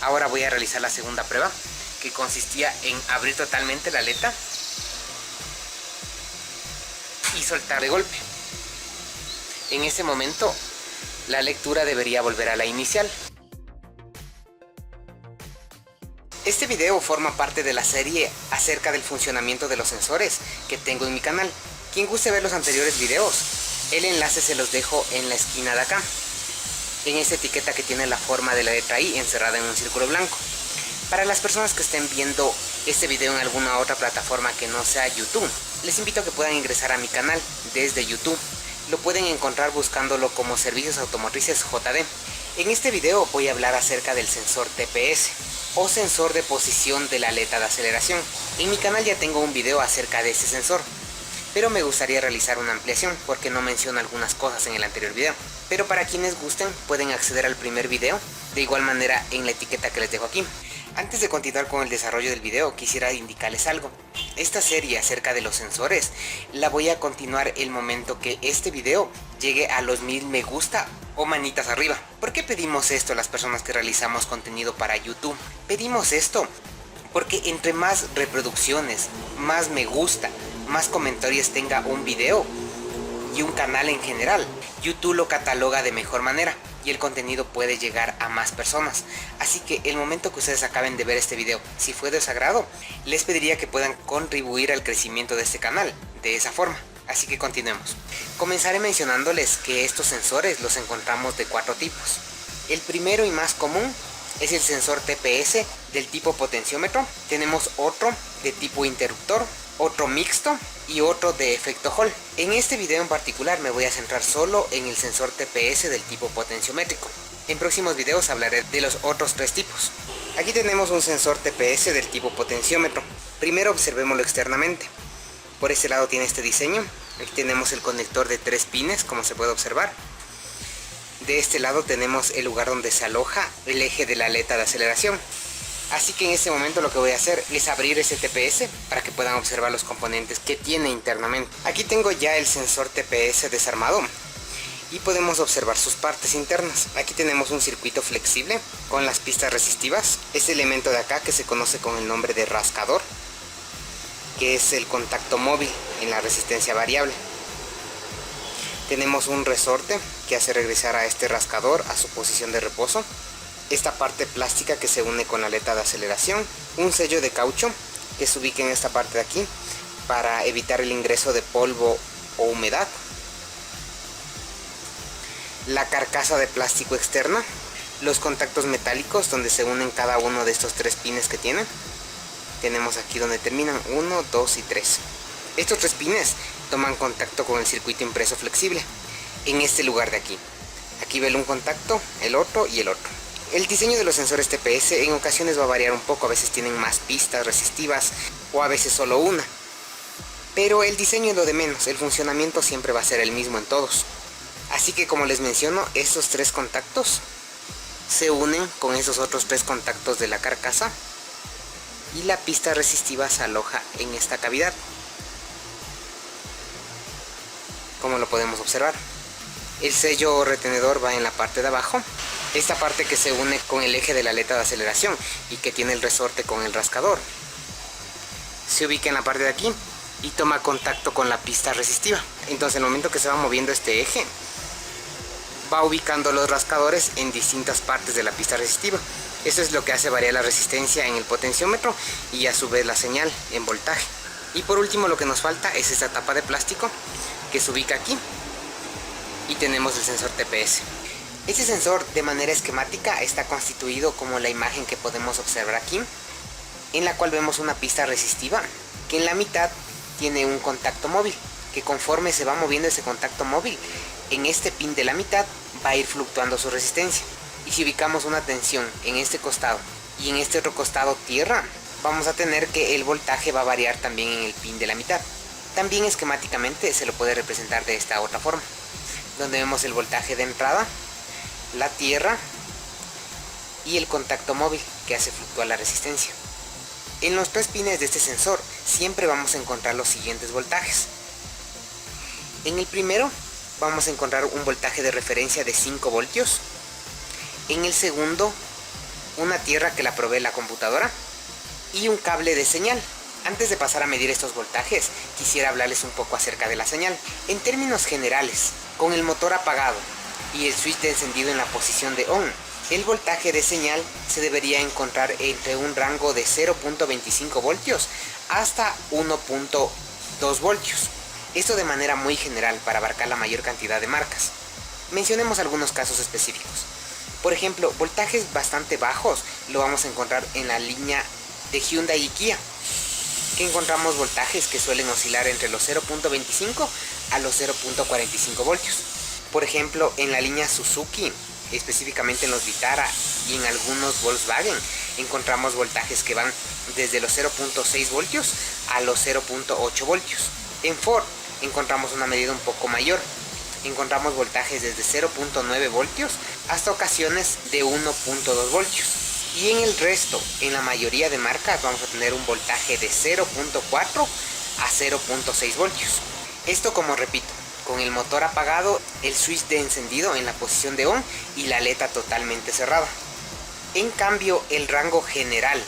Ahora voy a realizar la segunda prueba, que consistía en abrir totalmente la aleta y soltar de golpe. En ese momento la lectura debería volver a la inicial. Este video forma parte de la serie acerca del funcionamiento de los sensores que tengo en mi canal. Quien guste ver los anteriores videos, el enlace se los dejo en la esquina de acá, en esta etiqueta que tiene la forma de la letra I encerrada en un círculo blanco. Para las personas que estén viendo este video en alguna otra plataforma que no sea YouTube, les invito a que puedan ingresar a mi canal desde YouTube. Lo pueden encontrar buscándolo como Servicios Automotrices JD. En este video voy a hablar acerca del sensor TPS o sensor de posición de la aleta de aceleración. En mi canal ya tengo un video acerca de este sensor, pero me gustaría realizar una ampliación porque no menciono algunas cosas en el anterior video. Pero para quienes gusten pueden acceder al primer video, de igual manera en la etiqueta que les dejo aquí. Antes de continuar con el desarrollo del video, quisiera indicarles algo. Esta serie acerca de los sensores la voy a continuar el momento que este video llegue a los 1000 me gusta o manitas arriba. ¿Por qué pedimos esto las personas que realizamos contenido para YouTube? Pedimos esto porque entre más reproducciones, más me gusta, más comentarios tenga un video y un canal en general, YouTube lo cataloga de mejor manera y el contenido puede llegar a más personas. Así que el momento que ustedes acaben de ver este video, si fue de su agrado, les pediría que puedan contribuir al crecimiento de este canal de esa forma. Así que continuemos. Comenzaré mencionándoles que estos sensores los encontramos de 4 tipos. El primero y más común es el sensor TPS del tipo potenciómetro. Tenemos otro de tipo interruptor, otro mixto y otro de efecto Hall. En este video en particular me voy a centrar solo en el sensor TPS del tipo potenciométrico. En próximos videos hablaré de los otros 3 tipos. Aquí tenemos un sensor TPS del tipo potenciómetro. Primero observémoslo externamente. Por este lado tiene este diseño. Aquí tenemos el conector de 3 pines, como se puede observar. De este lado tenemos el lugar donde se aloja el eje de la aleta de aceleración. Así que en este momento lo que voy a hacer es abrir ese TPS para que puedan observar los componentes que tiene internamente. Aquí tengo ya el sensor TPS desarmado y podemos observar sus partes internas. Aquí tenemos un circuito flexible con las pistas resistivas. Este elemento de acá que se conoce con el nombre de rascador, que es el contacto móvil en la resistencia variable. Tenemos un resorte que hace regresar a este rascador a su posición de reposo. Esta parte plástica que se une con la aleta de aceleración, un sello de caucho que se ubica en esta parte de aquí para evitar el ingreso de polvo o humedad, la carcasa de plástico externa, los contactos metálicos donde se unen cada uno de estos 3 pines que tienen. Tenemos aquí donde terminan 1, 2 y 3. Estos 3 pines toman contacto con el circuito impreso flexible en este lugar de aquí. Aquí ven un contacto, el otro y el otro. El diseño de los sensores TPS en ocasiones va a variar un poco, a veces tienen más pistas resistivas o a veces solo una. Pero el diseño es lo de menos, el funcionamiento siempre va a ser el mismo en todos. Así que como les menciono, estos 3 contactos se unen con esos otros 3 contactos de la carcasa y la pista resistiva se aloja en esta cavidad, como lo podemos observar. El sello retenedor va en la parte de abajo. Esta parte que se une con el eje de la aleta de aceleración y que tiene el resorte con el rascador se ubica en la parte de aquí y toma contacto con la pista resistiva. Entonces, en el momento que se va moviendo este eje, va ubicando los rascadores en distintas partes de la pista resistiva. Eso es lo que hace variar la resistencia en el potenciómetro y a su vez la señal en voltaje. Y por último, lo que nos falta es esta tapa de plástico que se ubica aquí y tenemos el sensor TPS. Este sensor de manera esquemática está constituido como la imagen que podemos observar aquí, en la cual vemos una pista resistiva que en la mitad tiene un contacto móvil, que conforme se va moviendo ese contacto móvil, en este pin de la mitad va a ir fluctuando su resistencia. Y si ubicamos una tensión en este costado y en este otro costado tierra, vamos a tener que el voltaje va a variar también en el pin de la mitad. También esquemáticamente se lo puede representar de esta otra forma, donde vemos el voltaje de entrada, la tierra y el contacto móvil que hace fluctuar la resistencia. En los 3 pines de este sensor siempre vamos a encontrar los siguientes voltajes. En el primero vamos a encontrar un voltaje de referencia de 5 voltios. En el segundo una tierra que la provee la computadora y un cable de señal. Antes de pasar a medir estos voltajes, quisiera hablarles un poco acerca de la señal. En términos generales, con el motor apagado y el switch de encendido en la posición de on, el voltaje de señal se debería encontrar entre un rango de 0.25 voltios hasta 1.2 voltios. Esto de manera muy general para abarcar la mayor cantidad de marcas. Mencionemos algunos casos específicos. Por ejemplo, voltajes bastante bajos lo vamos a encontrar en la línea de Hyundai y Kia, que encontramos voltajes que suelen oscilar entre los 0.25 a los 0.45 voltios. Por ejemplo, en la línea Suzuki, específicamente en los Vitara y en algunos Volkswagen, encontramos voltajes que van desde los 0.6 voltios a los 0.8 voltios. En Ford encontramos una medida un poco mayor. Encontramos voltajes desde 0.9 voltios hasta ocasiones de 1.2 voltios. Y en el resto, en la mayoría de marcas, vamos a tener un voltaje de 0.4 a 0.6 voltios. Esto, como repito, con el motor apagado, el switch de encendido en la posición de on y la aleta totalmente cerrada. En cambio, el rango general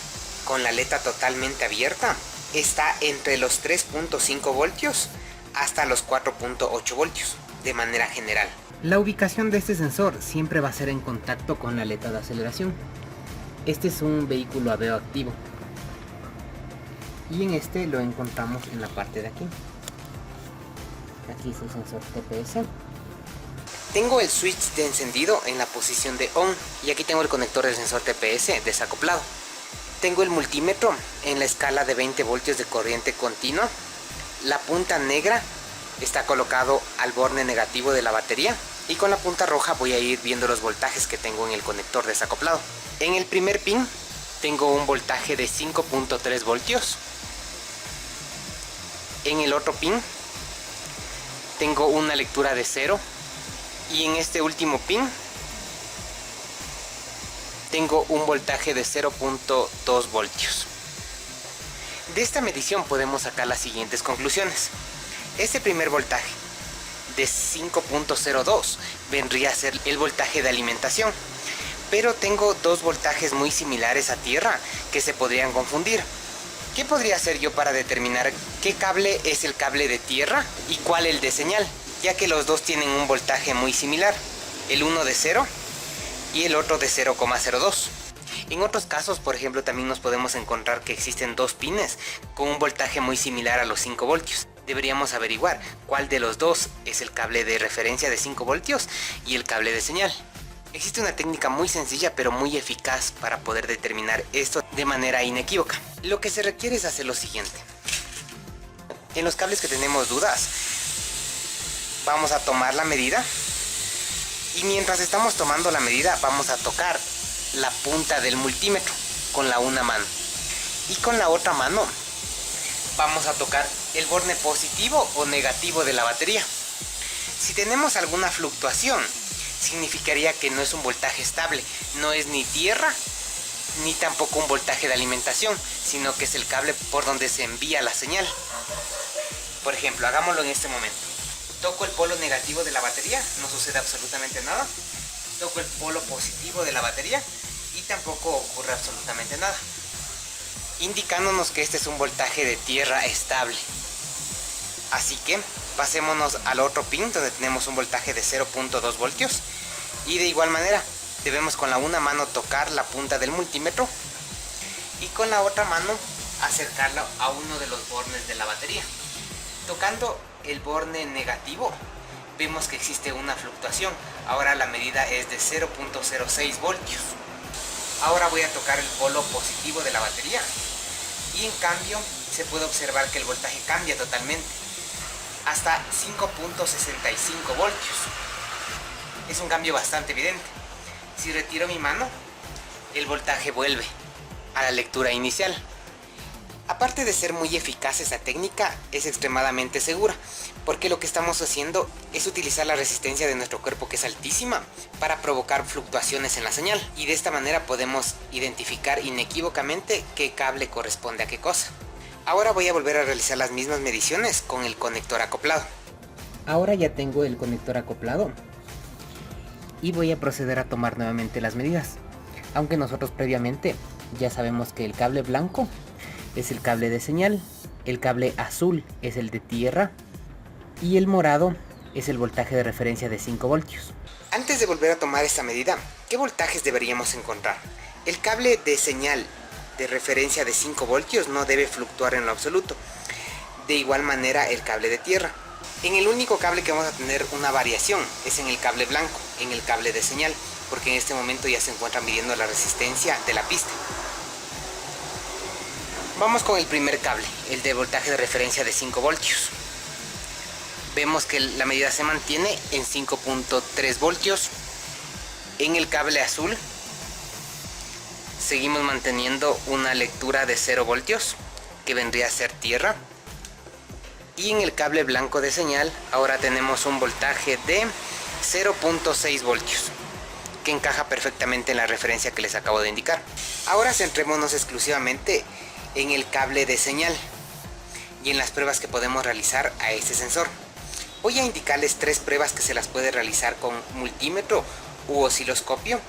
con la aleta totalmente abierta está entre los 3.5 voltios hasta los 4.8 voltios de manera general. La ubicación de este sensor siempre va a ser en contacto con la aleta de aceleración. Este es un vehículo AVEO activo y en este lo encontramos en la parte de aquí. Aquí es el sensor TPS. Tengo el switch de encendido en la posición de on y aquí tengo el conector del sensor TPS desacoplado. Tengo el multímetro en la escala de 20 voltios de corriente continua. La punta negra está colocado al borde negativo de la batería y con la punta roja voy a ir viendo los voltajes que tengo en el conector desacoplado. En el primer pin tengo un voltaje de 5.3 voltios. En el otro pin tengo una lectura de 0 y en este último pin tengo un voltaje de 0.2 voltios. De esta medición podemos sacar las siguientes conclusiones. Este primer voltaje de 5.02 vendría a ser el voltaje de alimentación, pero tengo dos voltajes muy similares a tierra que se podrían confundir. ¿Qué podría hacer yo para determinar qué cable es el cable de tierra y cuál el de señal? Ya que los dos tienen un voltaje muy similar, el uno de 0 y el otro de 0,02. En otros casos, por ejemplo, también nos podemos encontrar que existen dos pines con un voltaje muy similar a los 5 voltios. Deberíamos averiguar cuál de los dos es el cable de referencia de 5 voltios y el cable de señal. Existe una técnica muy sencilla pero muy eficaz para poder determinar esto de manera inequívoca. Lo que se requiere es hacer lo siguiente. En los cables que tenemos dudas, vamos a tomar la medida y mientras estamos tomando la medida vamos a tocar la punta del multímetro con la una mano y con la otra mano vamos a tocar el borde positivo o negativo de la batería. Si tenemos alguna fluctuación, significaría que no es un voltaje estable, no es ni tierra ni tampoco un voltaje de alimentación, sino que es el cable por donde se envía la señal. Por ejemplo, hagámoslo en este momento. Toco el polo negativo de la batería, no sucede absolutamente nada. Toco el polo positivo de la batería y tampoco ocurre absolutamente nada, indicándonos que este es un voltaje de tierra estable. Así que pasémonos al otro pin donde tenemos un voltaje de 0.2 voltios y de igual manera debemos con la una mano tocar la punta del multímetro y con la otra mano acercarlo a uno de los bornes de la batería. Tocando el borne negativo vemos que existe una fluctuación. Ahora la medida es de 0.06 voltios. Ahora voy a tocar el polo positivo de la batería y en cambio se puede observar que el voltaje cambia totalmente hasta 5.65 voltios. Es un cambio bastante evidente. Si retiro mi mano, el voltaje vuelve a la lectura inicial. Aparte de ser muy eficaz, esta técnica es extremadamente segura, porque lo que estamos haciendo es utilizar la resistencia de nuestro cuerpo, que es altísima, para provocar fluctuaciones en la señal, y de esta manera podemos identificar inequívocamente qué cable corresponde a qué cosa. Ahora voy a volver a realizar las mismas mediciones con el conector acoplado. Ahora ya tengo el conector acoplado y voy a proceder a tomar nuevamente las medidas. aunque nosotros previamente ya sabemos que el cable blanco es el cable de señal, el cable azul es el de tierra y el morado es el voltaje de referencia de 5 voltios. Antes de volver a tomar esta medida, ¿qué voltajes deberíamos encontrar? El cable de señal de referencia de 5 voltios no debe fluctuar en lo absoluto. De igual manera el cable de tierra. En el único cable que vamos a tener una variación es en el cable blanco, en el cable de señal, porque en este momento ya se encuentra midiendo la resistencia de la pista. Vamos con el primer cable, el de voltaje de referencia de 5 voltios. Vemos que la medida se mantiene en 5.3 voltios. En el cable azul seguimos manteniendo una lectura de 0 voltios, que vendría a ser tierra. Y en el cable blanco de señal ahora tenemos un voltaje de 0.6 voltios, que encaja perfectamente en la referencia que les acabo de indicar. Ahora centrémonos exclusivamente en el cable de señal y en las pruebas que podemos realizar a este sensor. Voy a indicarles 3 pruebas que se las puede realizar con multímetro u osciloscopio,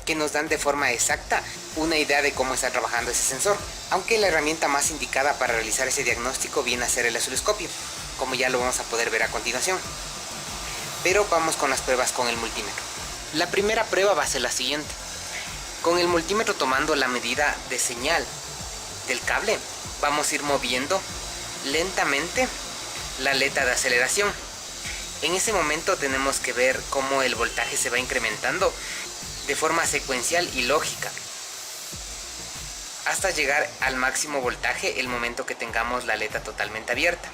que nos dan de forma exacta una idea de cómo está trabajando ese sensor, aunque la herramienta más indicada para realizar ese diagnóstico viene a ser el osciloscopio, como ya lo vamos a poder ver a continuación. Pero vamos con las pruebas con el multímetro. La primera prueba va a ser la siguiente. Con el multímetro tomando la medida de señal del cable, vamos a ir moviendo lentamente la aleta de aceleración. En ese momento tenemos que ver cómo el voltaje se va incrementando de forma secuencial y lógica, hasta llegar al máximo voltaje el momento que tengamos la aleta totalmente abierta.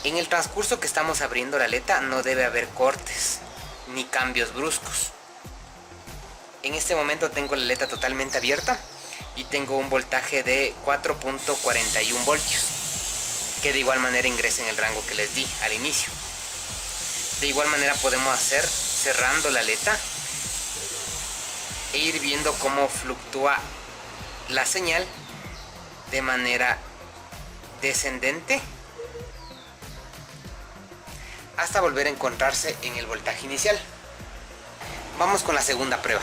En el transcurso que estamos abriendo la aleta no debe haber cortes ni cambios bruscos. En este momento tengo la aleta totalmente abierta y tengo un voltaje de 4.41 voltios, que de igual manera ingresa en el rango que les di al inicio. De igual manera podemos hacer cerrando la aleta e ir viendo cómo fluctúa la señal de manera descendente hasta volver a encontrarse en el voltaje inicial. Vamos con la segunda prueba.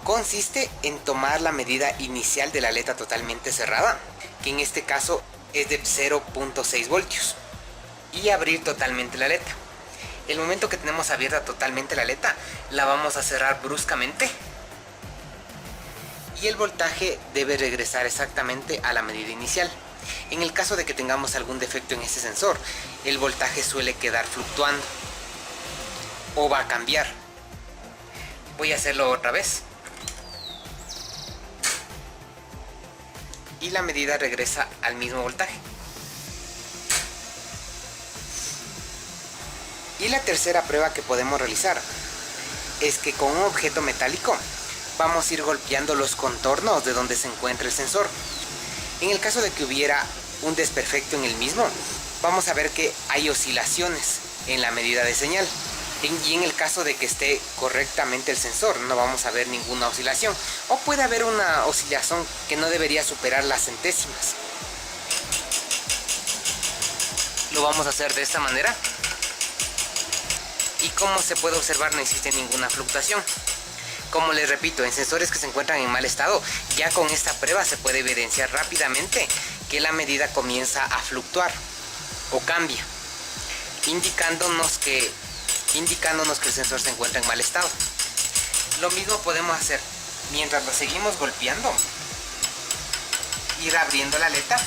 Consiste en tomar la medida inicial de la aleta totalmente cerrada, que en este caso es de 0.6 voltios, y abrir totalmente la aleta. El momento que tenemos abierta totalmente la aleta, la vamos a cerrar bruscamente y el voltaje debe regresar exactamente a la medida inicial. En el caso de que tengamos algún defecto en este sensor, el voltaje suele quedar fluctuando o va a cambiar. Voy a hacerlo otra vez. Y la medida regresa al mismo voltaje. Y la tercera prueba que podemos realizar es que con un objeto metálico vamos a ir golpeando los contornos de donde se encuentra el sensor. En el caso de que hubiera un desperfecto en el mismo, vamos a ver que hay oscilaciones en la medida de señal. Y en el caso de que esté correctamente el sensor, no vamos a ver ninguna oscilación. O puede haber una oscilación que no debería superar las centésimas. Lo vamos a hacer de esta manera. Y como se puede observar, no existe ninguna fluctuación. Como les repito, en sensores que se encuentran en mal estado, ya con esta prueba se puede evidenciar rápidamente que la medida comienza a fluctuar o cambia, indicándonos que el sensor se encuentra en mal estado. Lo mismo podemos hacer mientras lo seguimos golpeando, ir abriendo la aleta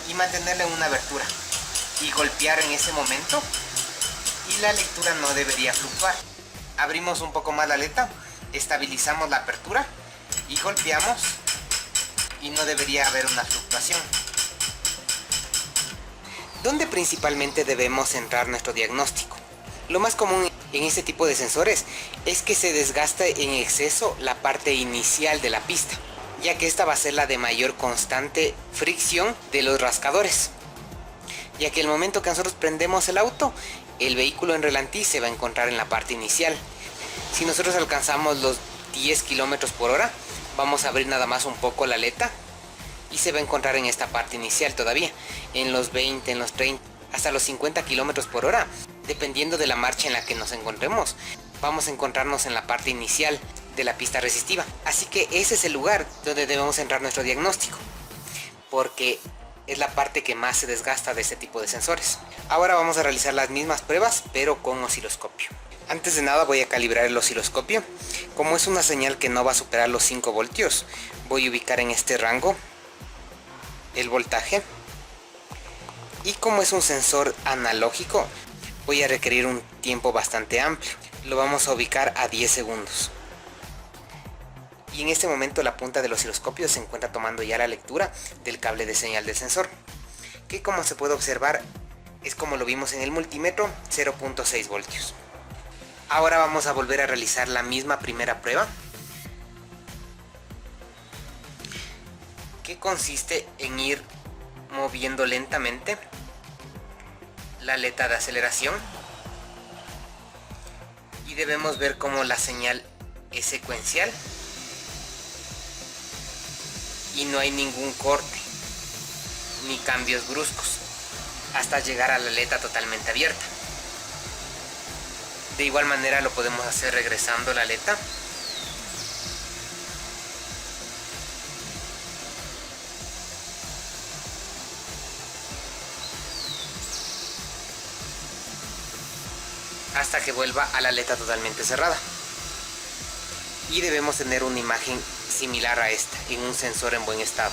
y mantenerla en una abertura y golpear en ese momento, y la lectura no debería fluctuar. Abrimos un poco más la aleta, estabilizamos la apertura y golpeamos y no debería haber una fluctuación. ¿Dónde principalmente debemos centrar nuestro diagnóstico? Lo más común en este tipo de sensores es que se desgaste en exceso la parte inicial de la pista, ya que esta va a ser la de mayor constante fricción de los rascadores, ya que el momento que nosotros prendemos el auto, el vehículo en relantí se va a encontrar en la parte inicial. Si nosotros alcanzamos los 10 km por hora, vamos a abrir nada más un poco la aleta y se va a encontrar en esta parte inicial todavía, en los 20, en los 30, hasta los 50 km por hora, dependiendo de la marcha en la que nos encontremos. vamos a encontrarnos en la parte inicial de la pista resistiva. Así que ese es el lugar donde debemos centrar nuestro diagnóstico, porque es la parte que más se desgasta de este tipo de sensores. Ahora vamos a realizar las mismas pruebas, pero con osciloscopio. Antes de nada voy a calibrar el osciloscopio. Como es una señal que no va a superar los 5 voltios, voy a ubicar en este rango el voltaje. Y como es un sensor analógico, voy a requerir un tiempo bastante amplio. Lo vamos a ubicar a 10 segundos. Y en este momento la punta del osciloscopio se encuentra tomando ya la lectura del cable de señal del sensor, que como se puede observar es como lo vimos en el multímetro, 0.6 voltios. Ahora vamos a volver a realizar la misma primera prueba, que consiste en ir moviendo lentamente la aleta de aceleración, y debemos ver cómo la señal es secuencial y no hay ningún corte ni cambios bruscos hasta llegar a la aleta totalmente abierta. De igual manera lo podemos hacer regresando la aleta. Hasta que vuelva a la aleta totalmente cerrada. Y debemos tener una imagen similar a esta, en un sensor en buen estado.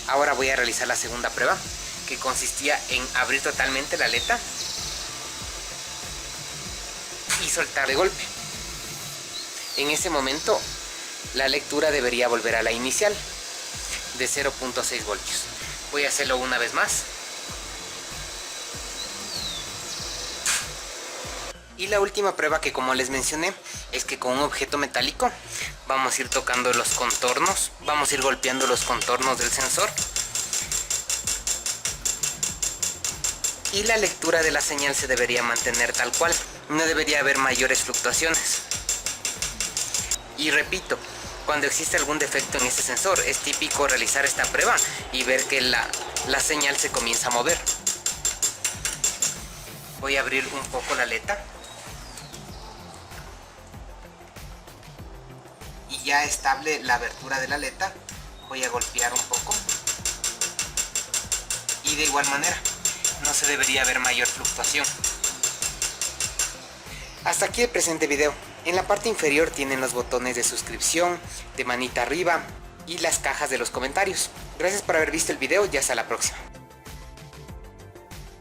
Ahora voy a realizar la segunda prueba, que consistía en abrir totalmente la aleta y soltar de golpe. En ese momento la lectura debería volver a la inicial de 0.6 voltios. Voy a hacerlo una vez más. Y la última prueba, que como les mencioné, es que con un objeto metálico vamos a ir tocando los contornos, vamos a ir golpeando los contornos del sensor, y la lectura de la señal se debería mantener tal cual, no debería haber mayores fluctuaciones. Y repito, cuando existe algún defecto en este sensor es típico realizar esta prueba y ver que la señal se comienza a mover. Voy a abrir un poco la aleta. Y ya estable la abertura de la aleta, voy a golpear un poco. Y de igual manera, no se debería haber mayor fluctuación. Hasta aquí el presente video. En la parte inferior tienen los botones de suscripción, de manita arriba y las cajas de los comentarios. Gracias por haber visto el video y hasta la próxima.